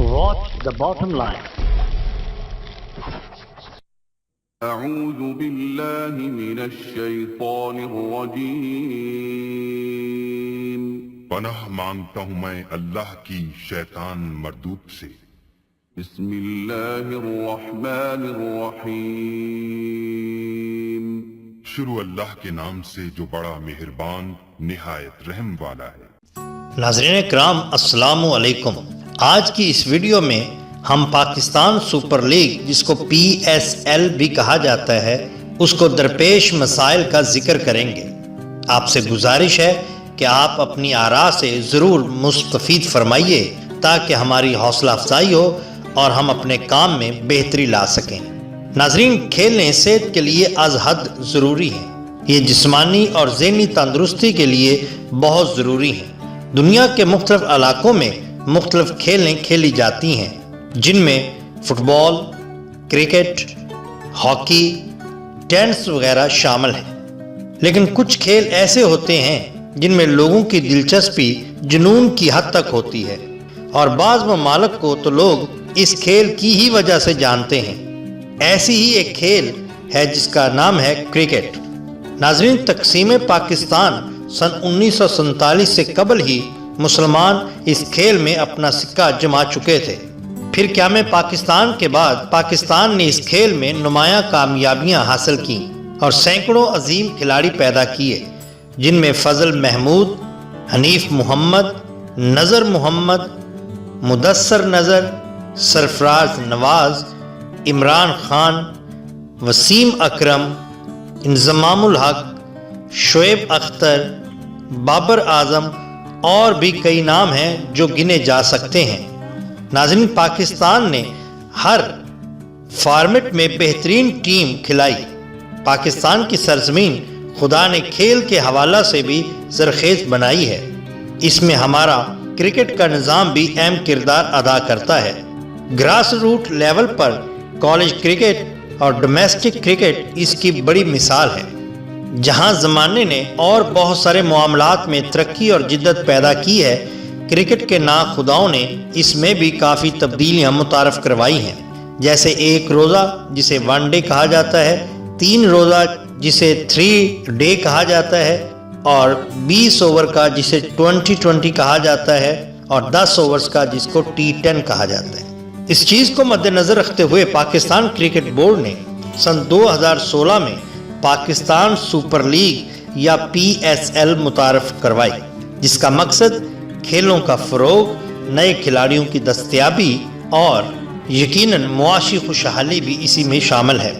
Watch the bottom line. أعوذ بالله من الشیطان الرجیم. پناہ مانگتا ہوں میں اللہ کی شیطان مردود سے. بسم اللہ الرحمن الرحیم. شروع اللہ کے نام سے جو بڑا مہربان نہایت رحم والا ہے. ناظرین کرام السلام علیکم. آج کی اس ویڈیو میں ہم پاکستان سپر لیگ جس کو PSL بھی کہا جاتا ہے اس کو درپیش مسائل کا ذکر کریں گے. آپ سے گزارش ہے کہ آپ اپنی آراء سے ضرور مستفید فرمائیے تاکہ ہماری حوصلہ افزائی ہو اور ہم اپنے کام میں بہتری لا سکیں. ناظرین کھیلیں صحت کے لیے از حد ضروری ہیں. یہ جسمانی اور ذہنی تندرستی کے لیے بہت ضروری ہیں. دنیا کے مختلف علاقوں میں مختلف کھیلیں کھیلی جاتی ہیں جن میں فٹ بال، کرکٹ، ہاکی، ٹینس وغیرہ شامل ہیں. لیکن کچھ کھیل ایسے ہوتے ہیں جن میں لوگوں کی دلچسپی جنون کی حد تک ہوتی ہے اور بعض ممالک کو تو لوگ اس کھیل کی ہی وجہ سے جانتے ہیں. ایسی ہی ایک کھیل ہے جس کا نام ہے کرکٹ. ناظرین تقسیم پاکستان سن 1947 سے قبل ہی مسلمان اس کھیل میں اپنا سکہ جما چکے تھے. پھر قیام پاکستان کے بعد پاکستان نے اس کھیل میں نمایاں کامیابیاں حاصل کیں اور سینکڑوں عظیم کھلاڑی پیدا کیے جن میں فضل محمود، حنیف محمد، نذر محمد، مدثر نذر، سرفراز نواز، عمران خان، وسیم اکرم، انضمام الحق، شعیب اختر، بابر اعظم اور بھی کئی نام ہیں جو گنے جا سکتے ہیں. ناظرین پاکستان نے ہر فارمیٹ میں بہترین ٹیم کھلائی. پاکستان کی سرزمین خدا نے کھیل کے حوالہ سے بھی زرخیز بنائی ہے. اس میں ہمارا کرکٹ کا نظام بھی اہم کردار ادا کرتا ہے. گراس روٹ لیول پر کالج کرکٹ اور ڈومیسٹک کرکٹ اس کی بڑی مثال ہے. جہاں زمانے نے اور بہت سارے معاملات میں ترقی اور جدت پیدا کی ہے، کرکٹ کے ناخداؤں نے اس میں بھی کافی تبدیلیاں متعارف کروائی ہیں. جیسے 1 روزہ جسے 1 ڈے کہا جاتا ہے، 3 روزہ جسے 3 ڈے کہا جاتا ہے اور 20 اوور کا جسے 20-20 کہا جاتا ہے اور 10 اوورز کا جس کو T10 کہا جاتا ہے. اس چیز کو مد نظر رکھتے ہوئے پاکستان کرکٹ بورڈ نے سن 2016 میں پاکستان سپر لیگ یا PSL متعارف کروائی جس کا مقصد کھیلوں کا فروغ، نئے کھلاڑیوں کی دستیابی اور یقیناً معاشی خوشحالی بھی اسی میں شامل ہے.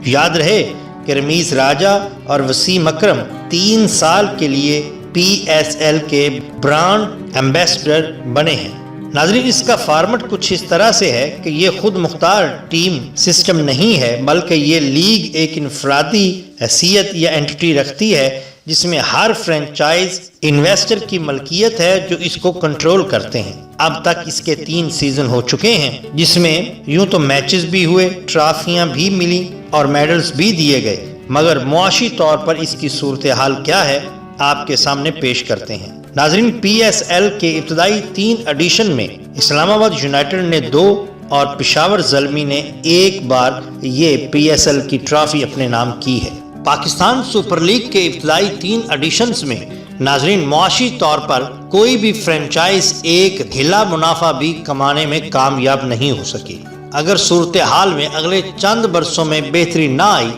یاد رہے کہ رمیز راجہ اور وسیم اکرم 3 سال کے لیے PSL کے برانڈ ایمبیسڈر بنے ہیں. ناظرین اس کا فارمیٹ کچھ اس طرح سے ہے کہ یہ خود مختار ٹیم سسٹم نہیں ہے بلکہ یہ لیگ ایک انفرادی حیثیت یا اینٹی رکھتی ہے جس میں ہر فرینچائز انویسٹر کی ملکیت ہے جو اس کو کنٹرول کرتے ہیں. اب تک اس کے 3 سیزن ہو چکے ہیں جس میں یوں تو میچز بھی ہوئے، ٹرافیاں بھی ملی اور میڈلز بھی دیے گئے، مگر معاشی طور پر اس کی صورتحال کیا ہے آپ کے سامنے پیش کرتے ہیں. ناظرین PSL کے ابتدائی 3 ایڈیشن میں اسلام آباد یونائٹڈ نے 2 اور پشاور زلمی نے 1 بار یہ PSL کی ٹرافی اپنے نام کی ہے. پاکستان سپر لیگ کے ابتدائی 3 ایڈیشنز میں ناظرین معاشی طور پر کوئی بھی فرینچائز ایک ہلا منافع بھی کمانے میں کامیاب نہیں ہو سکی. اگر صورتحال میں اگلے چند برسوں میں بہتری نہ آئی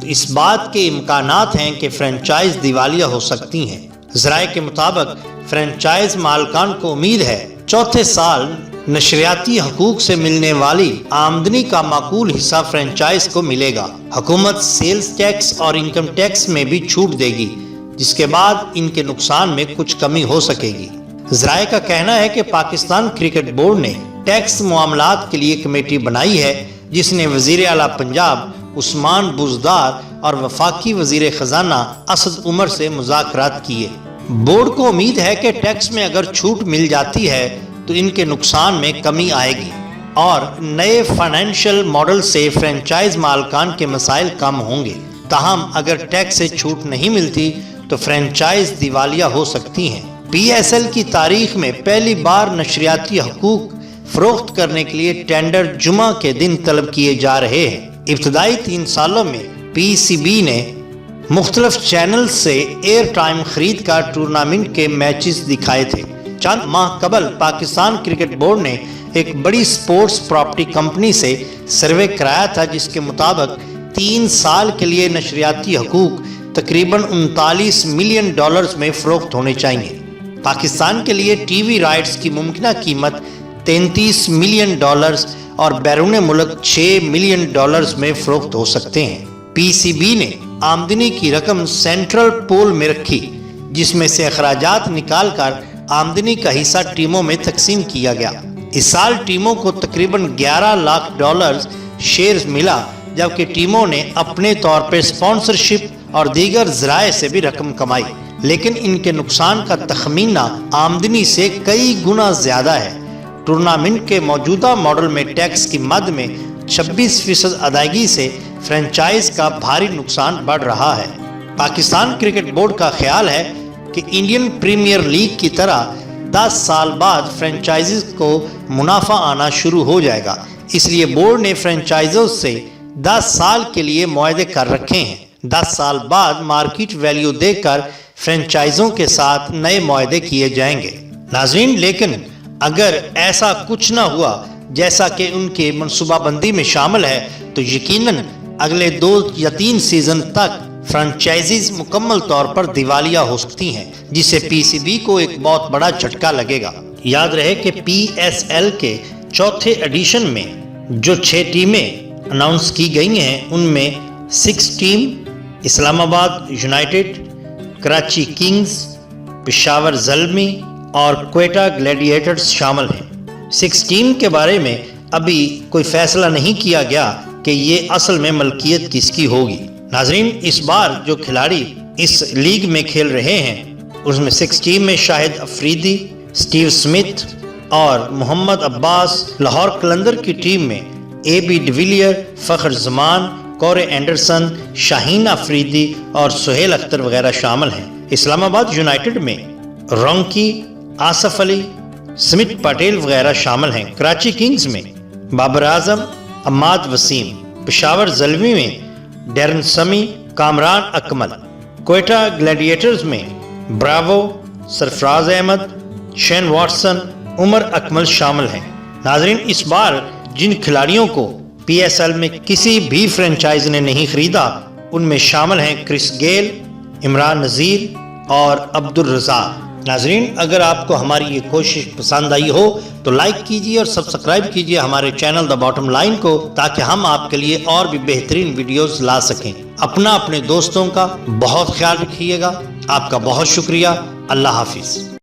تو اس بات کے امکانات ہیں کہ فرینچائز دیوالیہ ہو سکتی ہیں. ذرائع کے مطابق فرینچائز مالکان کو امید ہے چوتھے سال نشریاتی حقوق سے ملنے والی آمدنی کا معقول حصہ فرینچائز کو ملے گا. حکومت سیلز ٹیکس اور انکم ٹیکس میں بھی چھوٹ دے گی جس کے بعد ان کے نقصان میں کچھ کمی ہو سکے گی. ذرائع کا کہنا ہے کہ پاکستان کرکٹ بورڈ نے ٹیکس معاملات کے لیے کمیٹی بنائی ہے جس نے وزیر اعلیٰ پنجاب عثمان بزدار اور وفاقی وزیر خزانہ اسد عمر سے مذاکرات کیے. بورڈ کو امید ہے کہ ٹیکس میں اگر چھوٹ مل جاتی ہے تو ان کے نقصان میں کمی آئے گی اور نئے فائنینشیل ماڈل سے فرینچائز مالکان کے مسائل کم ہوں گے. تاہم اگر ٹیکس سے چھوٹ نہیں ملتی تو فرینچائز دیوالیہ ہو سکتی ہیں. PSL کی تاریخ میں پہلی بار نشریاتی حقوق فروخت کرنے کے لیے ٹینڈر جمعہ کے دن طلب کیے جا رہے ہیں۔ ابتدائی 3 سالوں میں پی سی بی نے مختلف چینل سے ایئر ٹائم خرید کر ٹورنامنٹ کے میچز دکھائے تھے۔ چند ماہ قبل پاکستان کرکٹ بورڈ نے ایک بڑی سپورٹس پراپرٹی کمپنی سے سروے کرایا تھا، جس کے مطابق 3 سال کے لیے نشریاتی حقوق تقریباً $39 ملین میں فروخت ہونے چاہیے۔ پاکستان کے لیے ٹی وی رائٹس کی ممکنہ قیمت $33 ملین اور بیرون ملک $6 ملین میں فروخت ہو سکتے ہیں۔ پی سی بی نے آمدنی کی رقم سینٹرل پول میں رکھی، جس میں سے اخراجات نکال کر آمدنی کا حصہ ٹیموں میں تقسیم کیا گیا۔ اس سال ٹیموں کو تقریباً $11 لاکھ شیئرز ملا، جبکہ ٹیموں نے اپنے طور پر اسپانسرشپ اور دیگر ذرائع سے بھی رقم کمائی، لیکن ان کے نقصان کا تخمینہ آمدنی سے کئی گنا زیادہ ہے۔ ٹورنامنٹ کے موجودہ ماڈل میں ٹیکس کی مد میں 26% ادائیگی سے فرنچائز کا بھاری نقصان بڑھ رہا ہے۔ پاکستان کرکٹ بورڈ کا خیال ہے کہ انڈین پریمیئر لیگ کی طرح 10 سال بعد فرنچائزز کو منافع آنا شروع ہو جائے گا، اس لیے بورڈ نے فرنچائزوں سے 10 سال کے لیے معاہدے کر رکھے ہیں۔ 10 سال بعد مارکیٹ ویلیو دے کر فرنچائزوں کے ساتھ نئے معاہدے کیے جائیں گے۔ ناظرین، لیکن اگر ایسا کچھ نہ ہوا جیسا کہ ان کے منصوبہ بندی میں شامل ہے، تو یقیناً اگلے 2 یا 3 سیزن تک فرنچائزز مکمل طور پر دیوالیہ ہو سکتی ہیں، جس سے پی سی بی کو ایک بہت بڑا جھٹکا لگے گا۔ یاد رہے کہ پی ایس ایل کے 4تھے ایڈیشن میں جو 6 ٹیمیں اناؤنس کی گئی ہیں، ان میں 6 ٹیم اسلام آباد یونائٹڈ، کراچی کنگز، پشاور زلمی اور کوئٹہ گلیڈیٹرز شامل ہیں۔ 6 ٹیم کے بارے میں ابھی کوئی فیصلہ نہیں کیا گیا کہ یہ اصل میں ملکیت کس کی ہوگی۔ ناظرین، اس بار جو کھلاڑی اس لیگ میں کھیل رہے ہیں، اس میں 6 ٹیم میں شاہد افریدی، سٹیو سمتھ اور محمد عباس، لاہور قلندر کی ٹیم میں اے بی ڈیویلیئر، فخر زمان، کورے اینڈرسن، شاہین افریدی اور سہیل اختر وغیرہ شامل ہیں۔ اسلام آباد یونائٹڈ میں رونکی، آصف علی، سمت پٹیل وغیرہ شامل ہیں۔ کراچی کنگز میں بابر اعظم، عماد وسیم، پشاور زلمی میں ڈیرن سمی، کامران اکمل، کوئٹہ گلیڈیٹرز میں براوو، سرفراز احمد، شین واٹسن، عمر اکمل شامل ہیں۔ ناظرین، اس بار جن کھلاڑیوں کو پی ایس ایل میں کسی بھی فرنچائز نے نہیں خریدا، ان میں شامل ہیں کرس گیل، عمران نذیر اور عبدالرزاق۔ ناظرین، اگر آپ کو ہماری یہ کوشش پسند آئی ہو تو لائک کیجیے اور سبسکرائب کیجیے ہمارے چینل دا باٹم لائن کو، تاکہ ہم آپ کے لیے اور بھی بہترین ویڈیوز لا سکیں۔ اپنے دوستوں کا بہت خیال رکھیے گا۔ آپ کا بہت شکریہ۔ اللہ حافظ۔